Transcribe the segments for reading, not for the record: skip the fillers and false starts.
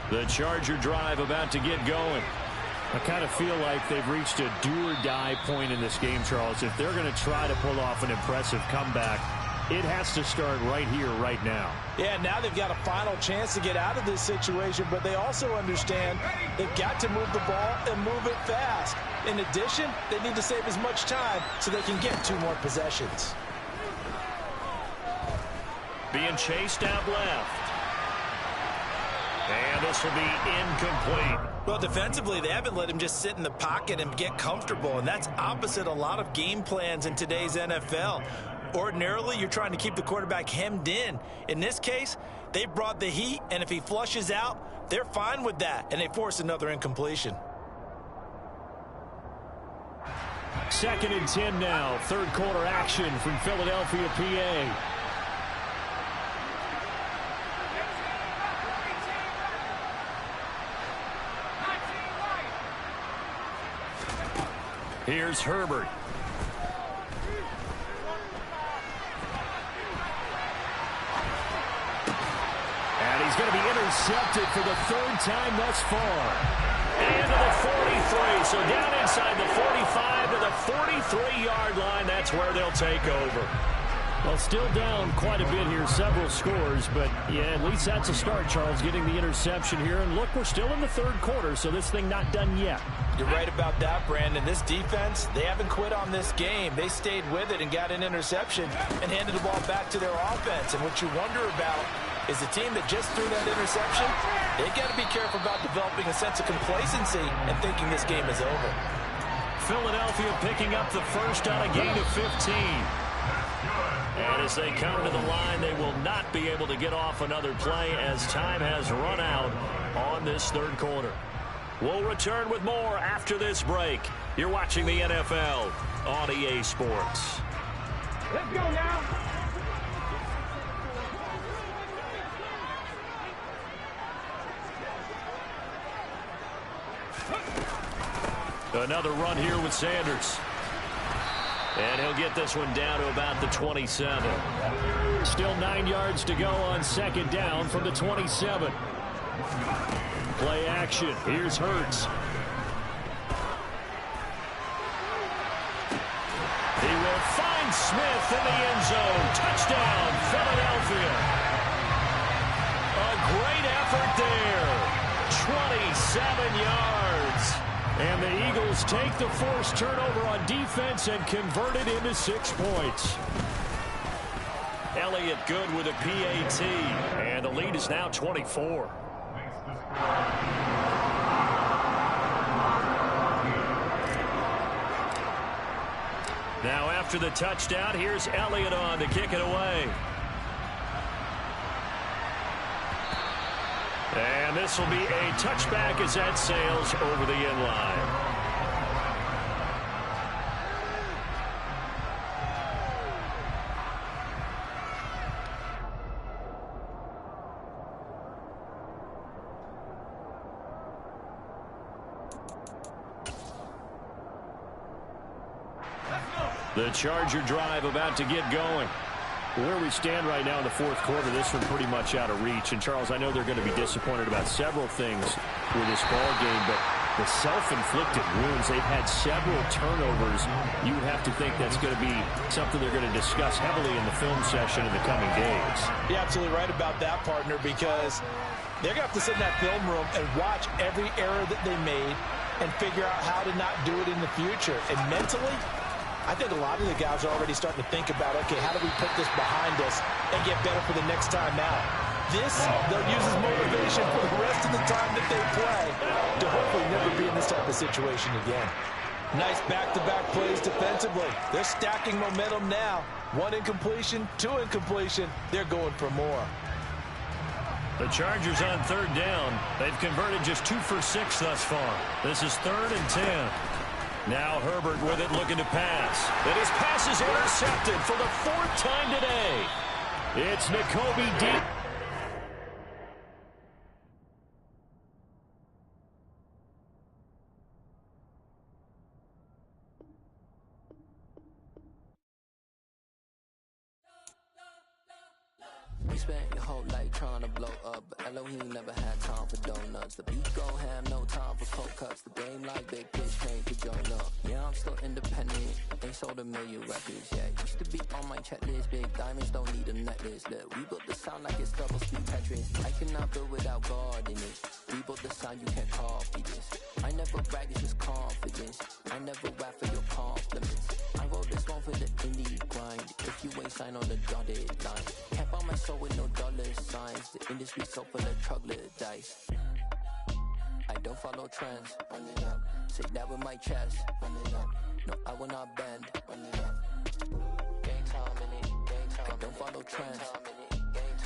The Charger drive about to get going. I kind of feel like they've reached a do-or-die point in this game, Charles. If they're going to try to pull off an impressive comeback, it has to start right here, right now. Yeah, now they've got a final chance to get out of this situation, but they also understand they've got to move the ball and move it fast. In addition, they need to save as much time so they can get 2 more possessions. Being chased out left. And this will be incomplete. Well, defensively, they haven't let him just sit in the pocket and get comfortable, and that's opposite a lot of game plans in today's NFL. Ordinarily, you're trying to keep the quarterback hemmed in. In this case, they brought the heat, and if he flushes out, they're fine with that, and they force another incompletion. 2nd and 10 now. Third quarter action from Philadelphia, PA. Here's Herbert. And he's going to be intercepted for the 3rd time thus far. And to the 43. So down inside the 45 to the 43-yard line. That's where they'll take over. Well, still down quite a bit here, several scores, but yeah, at least that's a start, Charles, getting the interception here. And look, we're still in the 3rd quarter, so this thing not done yet. You're right about that, Brandon. This defense, they haven't quit on this game. They stayed with it and got an interception and handed the ball back to their offense. And what you wonder about is the team that just threw that interception, they've got to be careful about developing a sense of complacency and thinking this game is over. Philadelphia picking up the first on a gain of 15. And as they come to the line, they will not be able to get off another play as time has run out on this 3rd quarter. We'll return with more after this break. You're watching the NFL on EA Sports. Let's go now. Another run here with Sanders. And he'll get this one down to about the 27. Still 9 yards to go on 2nd down from the 27. Play action. Here's Hurts. He will find Smith in the end zone. Touchdown, Philadelphia. A great effort there. 27 yards. And the Eagles take the forced turnover on defense and convert it into 6 points. Elliott good with a PAT. And the lead is now 24. Now after the touchdown, here's Elliott on to kick it away. And this will be a touchback as that sails over the end line. The Charger drive about to get going. Where we stand right now in the 4th quarter, this one pretty much out of reach. And, Charles, I know they're going to be disappointed about several things with this ball game, but the self-inflicted wounds, they've had several turnovers. You would have to think that's going to be something they're going to discuss heavily in the film session in the coming days. You're absolutely right about that, partner, because they're going to have to sit in that film room and watch every error that they made and figure out how to not do it in the future. And mentally, I think a lot of the guys are already starting to think about, okay, how do we put this behind us and get better for the next time out? This, they'll use as motivation for the rest of the time that they play to hopefully never be in this type of situation again. Nice back-to-back plays defensively. They're stacking momentum now. 1 incompletion, 2 incompletion. They're going for more. The Chargers on 3rd down. They've converted just 2 for 6 thus far. This is 3rd and 10. Now Herbert with it, looking to pass. And his pass is intercepted for the 4th time today. It's Nakobe deep. spent your whole life trying to blow up, but Elohim never had time for donuts. The beat go ham, no time for cold cuts. The game like big fish came to join up. Yeah, I'm still independent. They sold 1 million records. Yeah, used to be on my checklist. Big diamonds don't need a necklace. Look, we built the sound like it's double speed Tetris. I cannot build without God in it. We built the sound, you can't copy this. I never brag, it's just confidence. I never rap for your compliments. I wrote this one for the indie grind. If you ain't signed on the dotted line, can't buy my soul with no dollar signs. The industry so full of troglodytes. I don't follow trends. Run it up. Say that with my chest. Run it up. No, I will not bend. Run it up. Gang time in it. Gang time. I don't follow trends.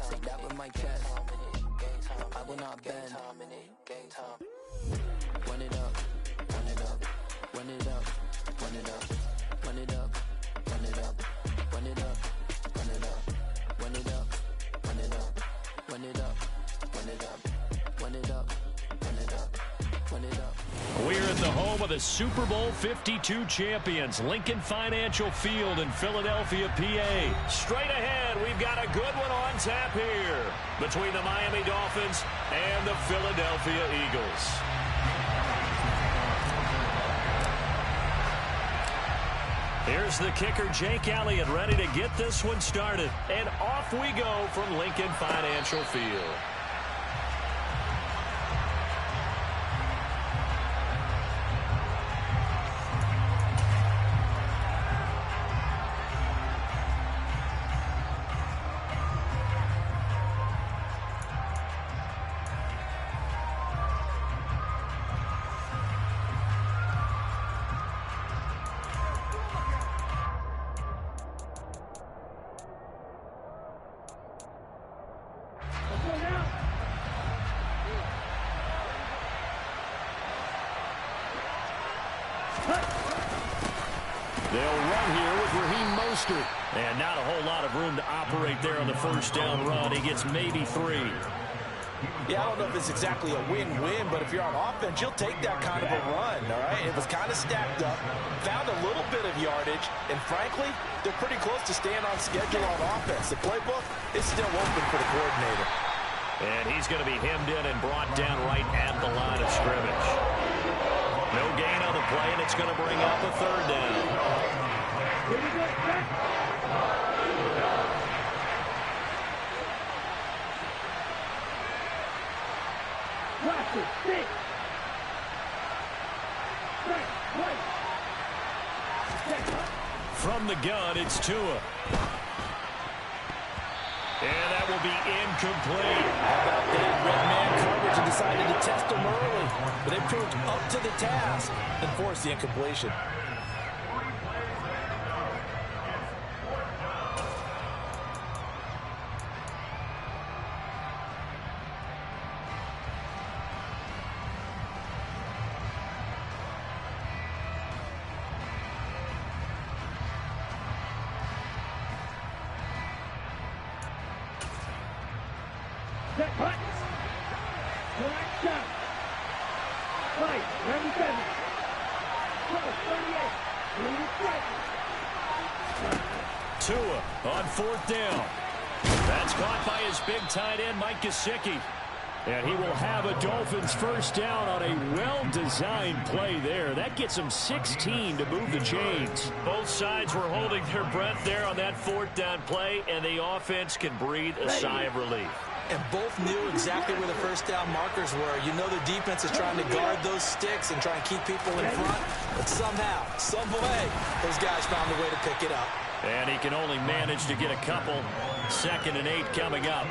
Say that with my chest. No, I will not bend. Gang time. Run it up. Run it up. Run it up. Run it up. Run it up. Run it up. Run it up. Run it up. Run it up. Run it up. Run it up. Run it up. Run it up. Run it up. Run it up. We're in the home of the Super Bowl 52 champions, Lincoln Financial Field in Philadelphia, PA. Straight ahead, we've got a good one on tap here between the Miami Dolphins and the Philadelphia Eagles. Here's the kicker, Jake Elliott, ready to get this one started. And off we go from Lincoln Financial Field. And not a whole lot of room to operate there on the first down run. He gets maybe 3. Yeah, I don't know if it's exactly a win-win, but if you're on offense, you'll take that kind of a run, all right? It was kind of stacked up, found a little bit of yardage, and frankly, they're pretty close to staying on schedule on offense. The playbook is still open for the coordinator. And he's going to be hemmed in and brought down right at the line of scrimmage. No gain on the play, and it's going to bring up a 3rd down. From the gun, it's Tua. And that will be incomplete. How about that red man coverage and decided to test him early. But they proved up to the task and forced the incompletion. Tua on 4th down. That's caught by his big tight end, Mike Gesicki. And he will have a Dolphins first down on a well-designed play there. That gets him 16 to move the chains. Both sides were holding their breath there on that 4th down play, and the offense can breathe a sigh of relief. And both knew exactly where the first down markers were. You know the defense is trying to guard those sticks and try and keep people in front. But somehow, some way, those guys found a way to pick it up. And he can only manage to get a couple. 2nd and 8 coming up.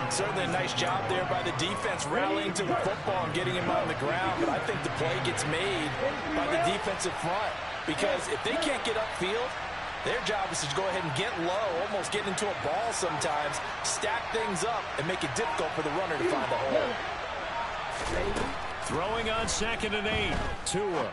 Certainly a nice job there by the defense rallying to the football and getting him on the ground. But I think the play gets made by the defensive front. Because if they can't get upfield, their job is to go ahead and get low, almost get into a ball sometimes, stack things up, and make it difficult for the runner to find the hole. Throwing on 2nd and 8. Tua.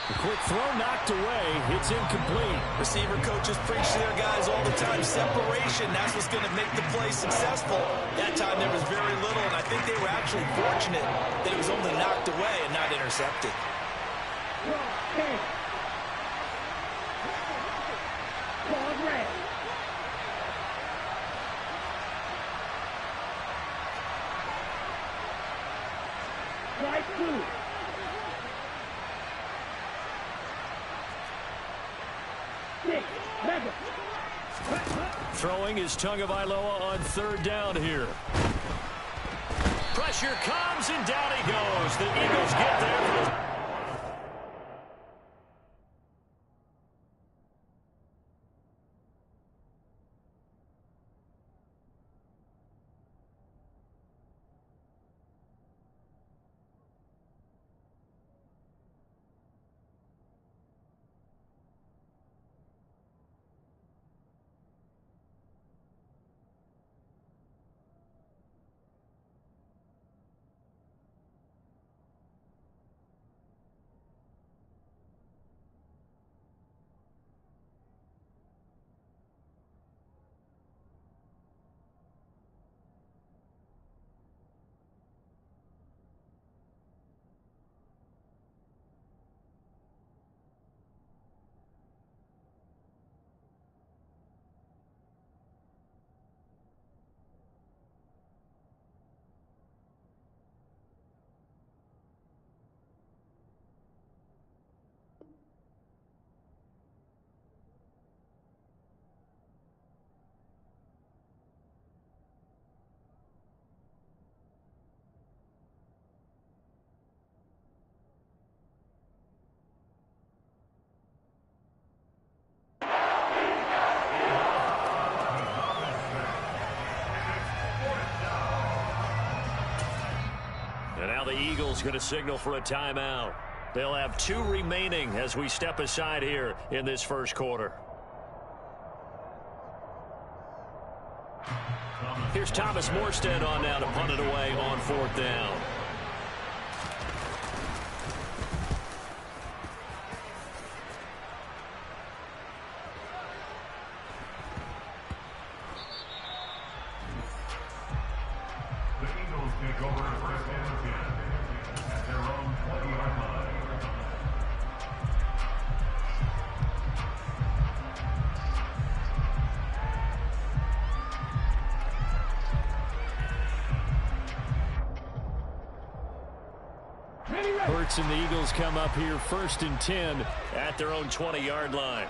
The quick throw knocked away. It's incomplete. Receiver coaches preach to their guys all the time. Separation, that's what's going to make the play successful. That time there was very little, and I think they were actually fortunate that it was only knocked away and not intercepted. Throwing is Tagovailoa on third down here. Pressure comes, and down he goes. The Eagles get there. And now the Eagles going to signal for a timeout. They'll have 2 remaining as we step aside here in this first quarter. Here's Thomas Morstead on now to punt it away on 4th down. Hurts and the Eagles come up here 1st and 10 at their own 20-yard line.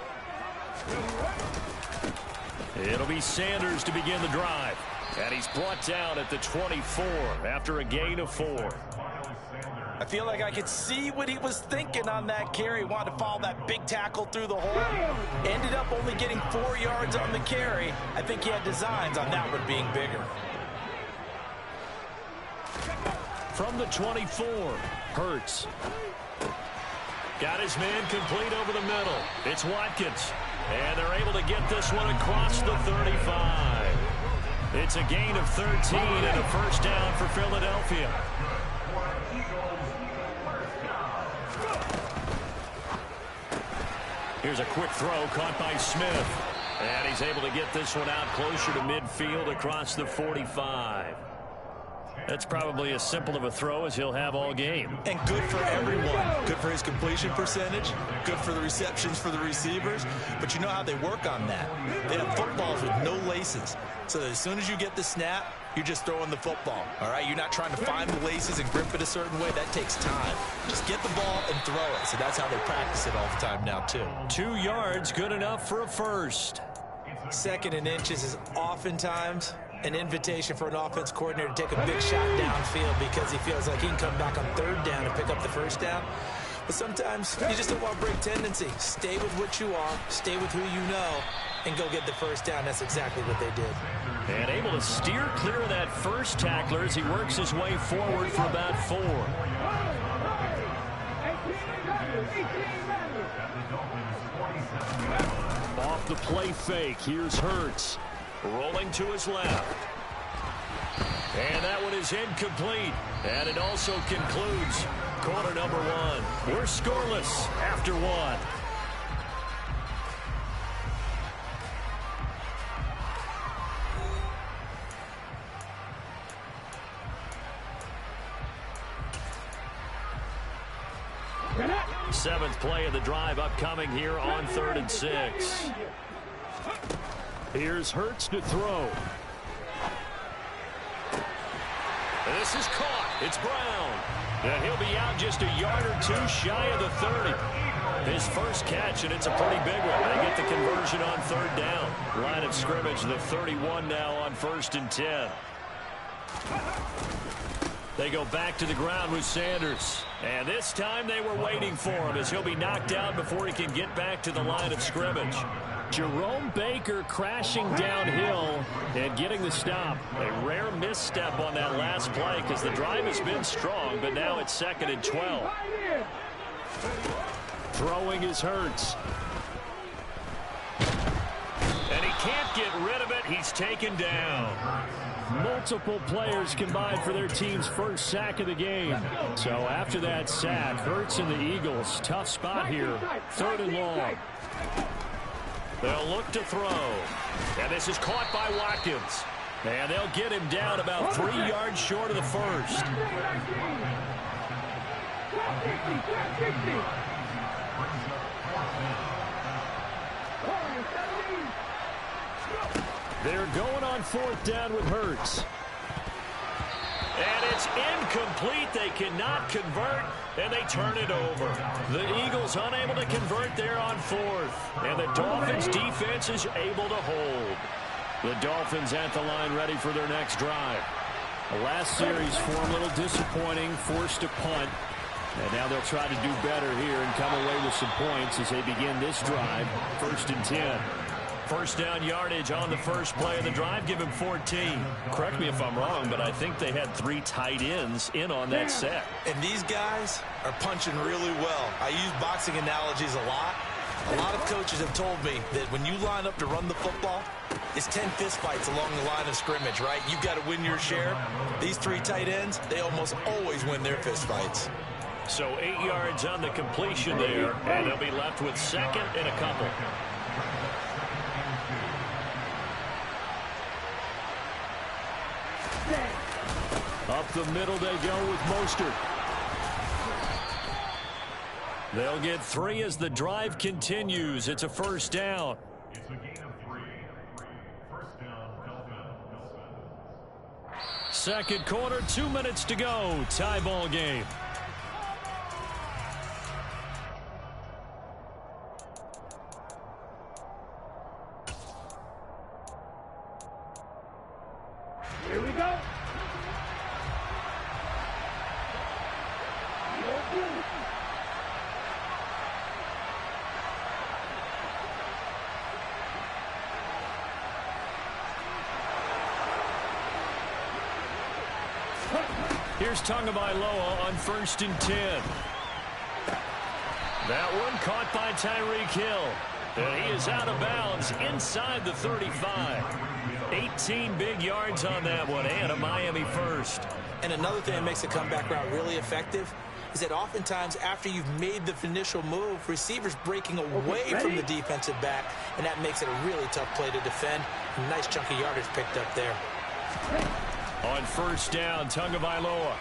It'll be Sanders to begin the drive. And he's brought down at the 24 after a gain of 4. I feel like I could see what he was thinking on that carry. Wanted to follow that big tackle through the hole. Ended up only getting 4 yards on the carry. I think he had designs on that one being bigger. From the 24, Hurts. Got his man complete over the middle. It's Watkins. And they're able to get this one across the 35. It's a gain of 13 and a first down for Philadelphia. Here's a quick throw caught by Smith. And he's able to get this one out closer to midfield across the 45. That's probably as simple of a throw as he'll have all game. And good for everyone. Good for his completion percentage. Good for the receptions for the receivers. But you know how they work on that. They have footballs with no laces. So that as soon as you get the snap, you're just throwing the football. All right? You're not trying to find the laces and grip it a certain way. That takes time. Just get the ball and throw it. So that's how they practice it all the time now, too. 2 yards, good enough for a first. 2nd and inches is oftentimes an invitation for an offense coordinator to take a big shot downfield because he feels like he can come back on 3rd down and pick up the first down. But sometimes you just don't want to break tendency. Stay with what you are, stay with who you know, and go get the first down. That's exactly what they did. And able to steer clear of that first tackler as he works his way forward for about 4. Off the play fake, here's Hurts. Rolling to his left. And that one is incomplete. And it also concludes quarter number 1. We're scoreless after 1. Seventh play of the drive upcoming here on 3rd and 6. Here's Hurts to throw. This is caught. It's Brown. And he'll be out just a yard or 2 shy of the 30. His first catch, and it's a pretty big one. They get the conversion on third down. Line of scrimmage, the 31 now on 1st and 10. They go back to the ground with Sanders. And this time they were waiting for him as he'll be knocked down before he can get back to the line of scrimmage. Jerome Baker crashing downhill and getting the stop. A rare misstep on that last play because the drive has been strong, but now it's 2nd and 12. Throwing is Hurts. And he can't get rid of it. He's taken down. Multiple players combined for their team's first sack of the game. So after that sack, Hurts and the Eagles, tough spot here. 3rd and long. They'll look to throw. And this is caught by Watkins. And they'll get him down about 3 yards short of the first. They're going on 4th down with Hurts. And it's incomplete. They cannot convert, and they turn it over. The Eagles unable to convert there on 4th. And the Dolphins defense is able to hold. The Dolphins at the line ready for their next drive. The last series for them a little disappointing, forced to punt. And now they'll try to do better here and come away with some points as they begin this drive. 1st and 10. First down yardage on the first play of the drive. Give him 14. Correct me if I'm wrong, but I think they had 3 tight ends in on that set. And these guys are punching really well. I use boxing analogies a lot. A lot of coaches have told me that when you line up to run the football, it's 10 fistfights along the line of scrimmage, right? You've got to win your share. These 3 tight ends, they almost always win their fistfights. So 8 yards on the completion there, and they'll be left with 2nd and a couple. Up the middle they go with Mostert. They'll get 3 as the drive continues. It's a 1st down. It's a gain of 3. 1st down, Dolphins. 2nd quarter, 2 minutes to go. Tie ball game. Here we go. Here's Tagovailoa on 1st and 10. That one caught by Tyreek Hill. And he is out of bounds inside the 35. 18 big yards on that one, and a Miami first. And another thing that makes a comeback route really effective is that oftentimes after you've made the initial move, receivers breaking away from the defensive back, and that makes it a really tough play to defend. A nice chunk of yardage picked up there. On 1st down, Tagovailoa.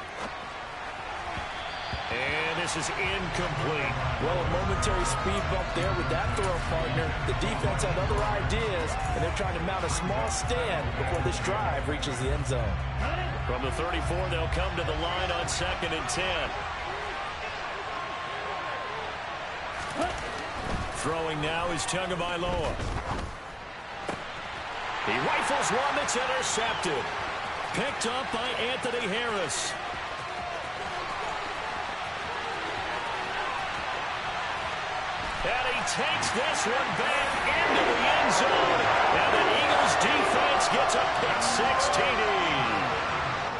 And this is incomplete. Well, a momentary speed bump there with that throw partner. The defense had other ideas, and they're trying to mount a small stand before this drive reaches the end zone. From the 34, they'll come to the line on 2nd and 10. Throwing now is Tagovailoa. He rifles one that's intercepted. Picked up by Anthony Harris. And he takes this one back into the end zone. And the Eagles defense gets a pick-6 TD.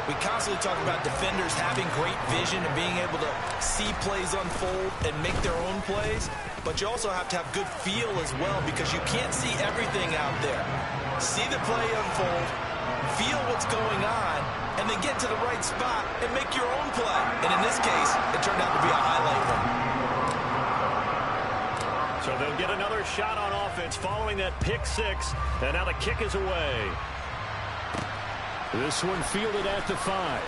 We constantly talk about defenders having great vision and being able to see plays unfold and make their own plays. But you also have to have good feel as well because you can't see everything out there. See the play unfold, feel what's going on, and then get to the right spot and make your own play. And in this case, it turned out to be a highlight one. So they'll get another shot on offense following that pick-6, and now the kick is away. This one fielded at the 5.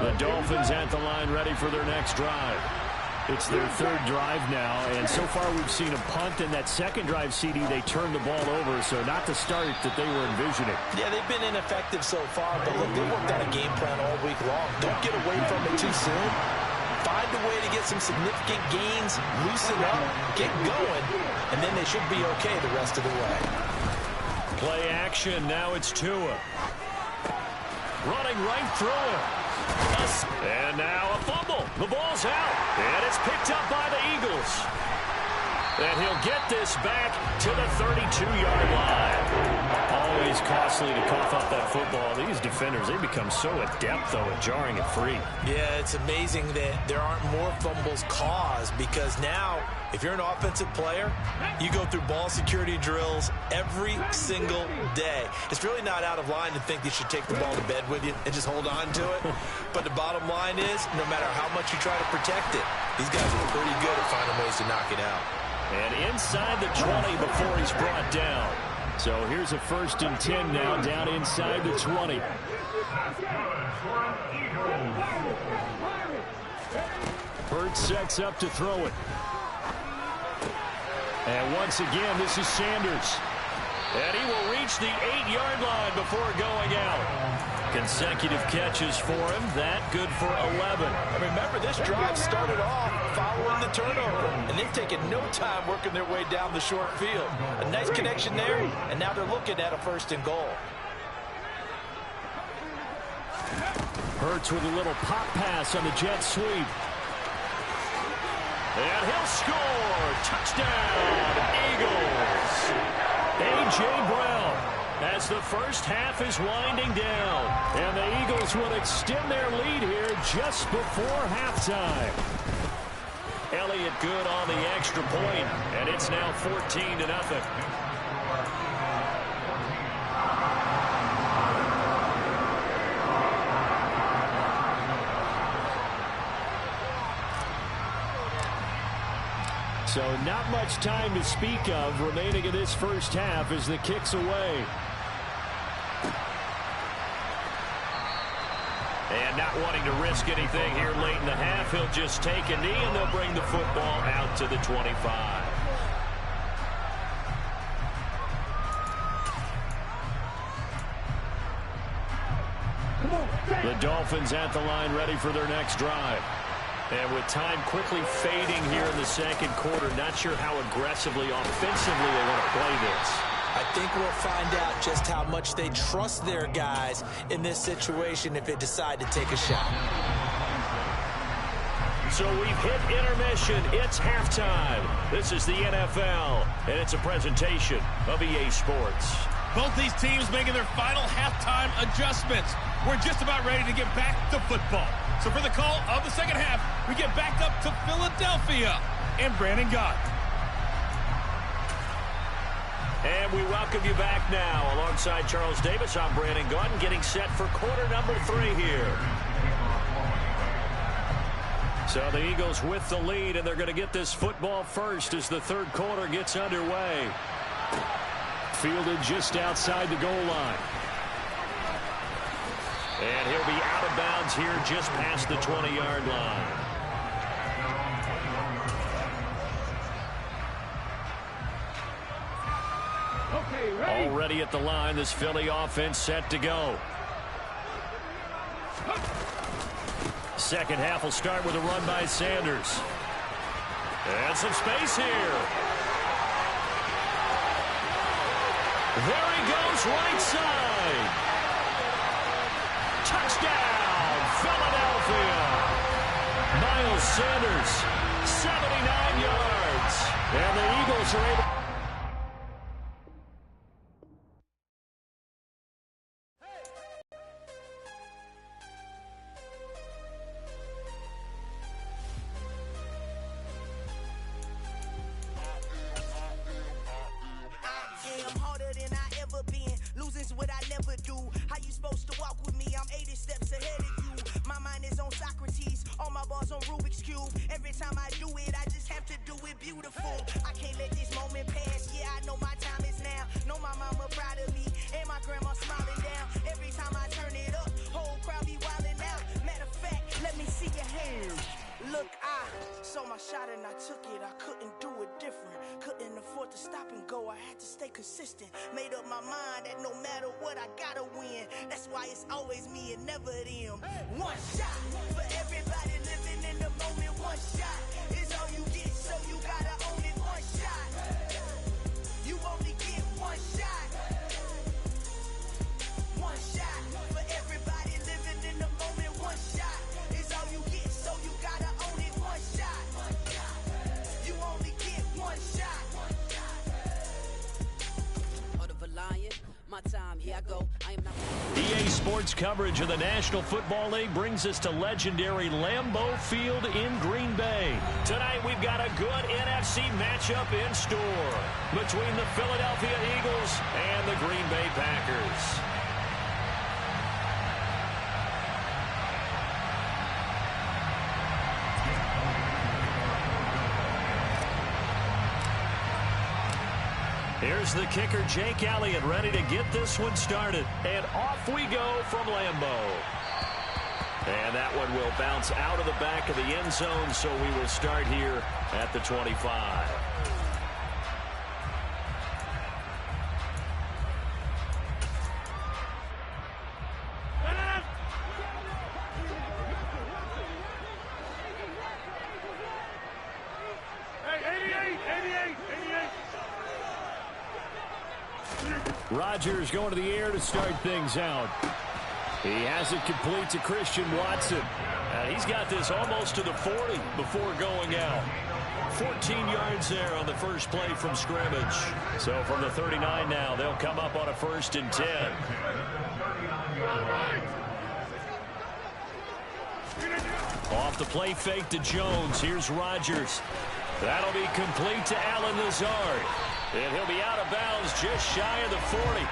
The Dolphins at the line ready for their next drive. It's their third drive now, and so far we've seen a punt, and that second drive, CD, they turned the ball over, so not the start that they were envisioning. Yeah, they've been ineffective so far, but look, they worked on a game plan all week long. Don't get away from it too soon. Find a way to get some significant gains, loosen up, get going, and then they should be okay the rest of the way. Play action, now it's Tua. Running right through him. And now a fumble. The ball's out. And it's picked up by the Eagles. And he'll get this back to the 32-yard line. Always costly to cough up that football. These defenders, they become so adept, though, at jarring it free. Yeah, it's amazing that there aren't more fumbles caused, because now, if you're an offensive player, you go through ball security drills every single day. It's really not out of line to think you should take the ball to bed with you and just hold on to it. But the bottom line is, no matter how much you try to protect it, these guys are pretty good at finding ways to knock it out. And inside the 20 before he's brought down. So here's a 1st and 10 now, down inside the 20. Hurts sets up to throw it. And once again, this is Sanders. And he will reach the 8-yard line before going out. Consecutive catches for him. That good for 11. And remember, this drive started off following the turnover, and they've taken no time working their way down the short field. A nice connection there, and now they're looking at a 1st and goal. Hurts with a little pop pass on the jet sweep. And he'll score. Touchdown, Eagles. A.J. Brown, as the first half is winding down. And the Eagles will extend their lead here just before halftime. Elliott good on the extra point, and it's now 14-0. So not much time to speak of remaining in this first half as the kick's away. And not wanting to risk anything here late in the half, he'll just take a knee, and they'll bring the football out to the 25. The Dolphins at the line, ready for their next drive. And with time quickly fading here in the second quarter, not sure how aggressively, offensively they want to play this. I think we'll find out just how much they trust their guys in this situation if they decide to take a shot. So we've hit intermission. It's halftime. This is the NFL, and it's a presentation of EA Sports. Both these teams making their final halftime adjustments. We're just about ready to get back to football. So for the call of the second half, we get back up to Philadelphia and Brandon Gott. And we welcome you back now. Alongside Charles Davis, I'm Brandon Gott, getting set for quarter number 3 here. So the Eagles with the lead, and they're going to get this football first as the third quarter gets underway. Fielded just outside the goal line. And he'll be out of bounds here just past the 20-yard line. Okay, ready? Already at the line, this Philly offense set to go. Second half will start with a run by Sanders. And some space here. There he goes, right side. Touchdown, Philadelphia. Miles Sanders, 79 yards. And the Eagles are able. Every time I do it, I just have to do it beautiful. I can't let this moment pass. shot and I took it. I couldn't do it different. Couldn't afford to stop and go. I had to stay consistent. Made up my mind that no matter what, I gotta win. That's why it's always me and never them. One shot for everybody living in the moment. One shot is all you get, so you gotta own it. One shot. You only get one shot. One shot for everybody living in the moment. One shot is all you get, so you gotta own it. One shot. You only get one shot. Out of a lion, my time, here I go. I am not. EA Sports coverage of the National Football League brings us to legendary Lambeau Field in Green Bay. Tonight we've got a good NFC matchup in store between the Philadelphia Eagles and the Green Bay Packers. Here's the kicker, Jake Elliott, ready to get this one started. And off we go from Lambeau. And that one will bounce out of the back of the end zone, so we will start here at the 25. Rodgers going to the air to start things out. He has it complete to Christian Watson. And he's got this almost to the 40 before going out. 14 yards there on the first play from scrimmage. So from the 39 now, they'll come up on a 1st and 10. Off the play fake to Jones. Here's Rodgers. That'll be complete to Allen Lazard. And he'll be out of bounds just shy of the 40.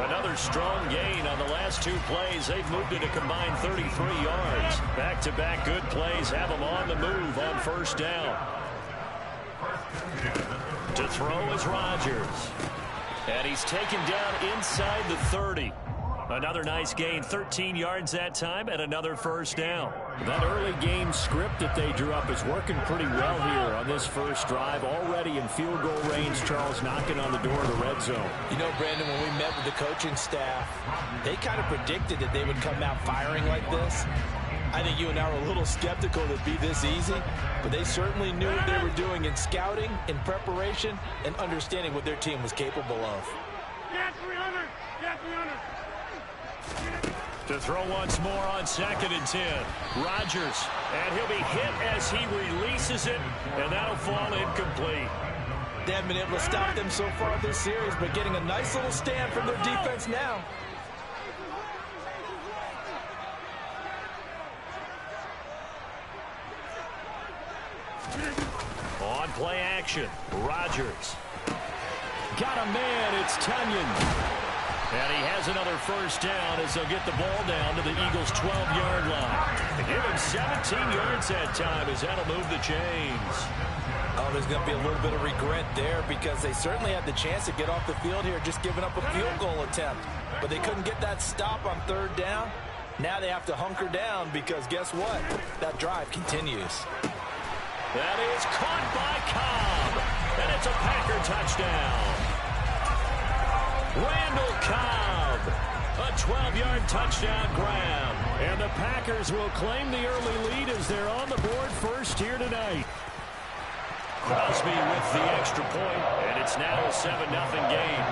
Another strong gain on the last 2 plays. They've moved it a combined 33 yards. Back-to-back good plays have them on the move on 1st down. To throw is Rodgers. And he's taken down inside the 30. Another nice gain, 13 yards that time, and another 1st down. That early game script that they drew up is working pretty well here on this first drive. Already in field goal range, Charles knocking on the door of the red zone. You know, Brandon, when we met with the coaching staff, they kind of predicted that they would come out firing like this. I think you and I were a little skeptical that it'd be this easy, but they certainly knew what they were doing in scouting, in preparation, and understanding what their team was capable of. Get 300! Get 300! To throw once more on 2nd and 10. Rodgers, and he'll be hit as he releases it, and that'll fall incomplete. They haven't been able to stop them so far this series, but getting a nice little stand from their defense now. On play action, Rodgers. Got a man, it's Tunyon. And he has another 1st down as they'll get the ball down to the Eagles' 12-yard line. They give him 17 yards that time as that'll move the chains. Oh, there's going to be a little bit of regret there because they certainly had the chance to get off the field here, just giving up a field goal attempt. But they couldn't get that stop on 3rd down. Now they have to hunker down because guess what? That drive continues. That is caught by Cobb. And it's a Packer touchdown. Randall Cobb, a 12-yard touchdown grab. And the Packers will claim the early lead as they're on the board first here tonight. Crosby with the extra point, and it's now a 7-0 game.